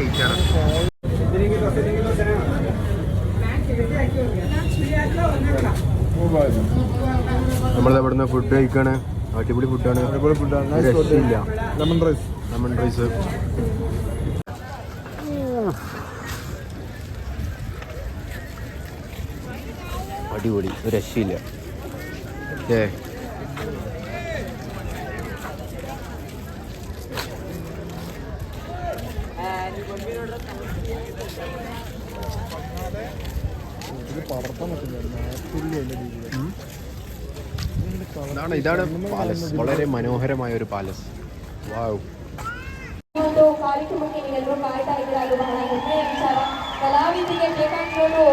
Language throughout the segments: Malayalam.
ടേസ്റ്റാണ്. നമ്മളിത് ഇവിടുന്ന് ഫുഡ് കഴിക്കാണ്. അടിപൊളി ഫുഡാണ്. രക്ഷയില്ല. ലെമൺ റൈസ് അടിപൊളി, ഒരു രക്ഷയില്ല. ഇതാണ് പാലസ്, വളരെ മനോഹരമായ ഒരു ಪಾಲಸ್. ವಾವ್. ಒಂದು ಕಾರ್ಯಕ್ರಮಕ್ಕೆ ನೀವೆಲ್ಲರೂ ಕಾಯ್ತಾ ಇದ್ದೀರಾ, ಅದು ಬಹಳ ಹೆಮ್ಮೆಯ ವಿಚಾರ. ಕಲಾವಿದರಿಗೆ ಬೇಕಾಗಿರೋದು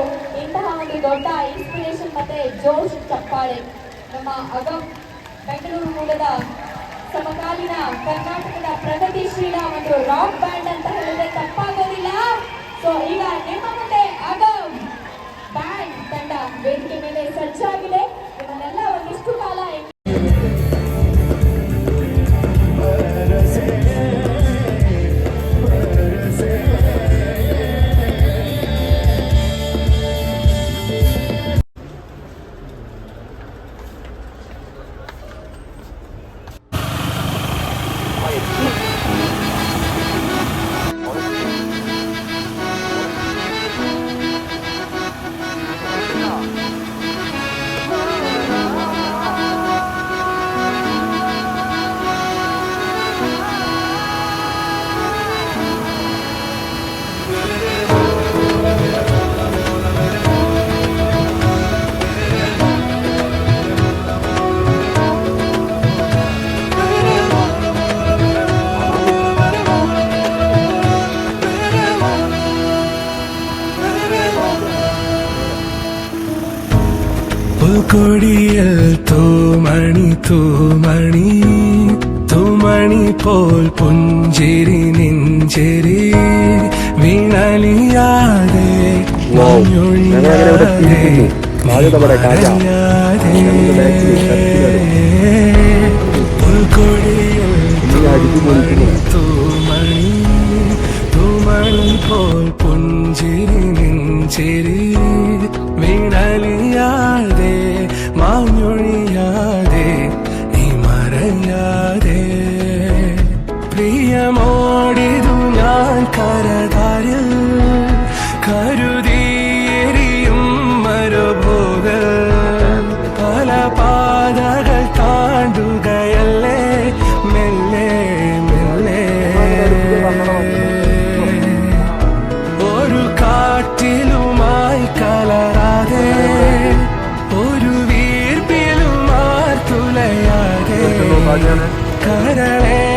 ಇಂತಹ ಒಂದು ದೊಡ್ಡ ಇನ್ಸ್ಪಿರೇಷನ್ ಮತ್ತೆ ಜೋಶ್ ಚಪ್ಪಾಳೆ. ನಮ್ಮ ಅಗಮ್ ಬೆಂಗಳೂರು ಮೂಲದ ಸಮಕಾಲೀನ ಕರ್ನಾಟಕದ ಪ್ರಗತಿಶೀಲ ಒಂದು ರಾಕ್ ಬ್ಯಾಂಡ್ ಅಂತ ಹೇಳಿದ್ರೆ ತಪ್ಪಾಗೋದಿಲ್ಲ. ಸೊ ಈಗ ನಿಮ್ಮ ಮುಂದೆ ಅಗಮ್ ಬ್ಯಾಂಡ್ ತಂಡ ವೇದಿಕೆ ಮೇಲೆ ಸಜ್ಜಾಗಿದೆ. ಇವನ್ನೆಲ್ಲ ಒಂದಿಷ್ಟು ಕಾಲ കൊടിയൽ തൂമണി തൂമണി തൂമണി പോൽ പുഞ്ചിരി നെഞ്ചിരി വീണലിയാതെ തൂമണി തൂമണി പോൽ പുഞ്ചിരി നെഞ്ചിരി വീണലിയാതെ മാഞ്ഞൊഴിയാതെ നീ മറയാതെ പ്രിയമോടിതു ഞാൻ കരതാരിൽ കരുതിയെരിയും മരുഭോഗൽ പല പാതകൾ താണ്ടുകയല്ലേ മെല്ലെ മെല്ലെ ഒരു കാറ്റിലുമായി കലരാതെ ഒരു വീർപ്പിലുമാർ തുലയാതെ കരളെ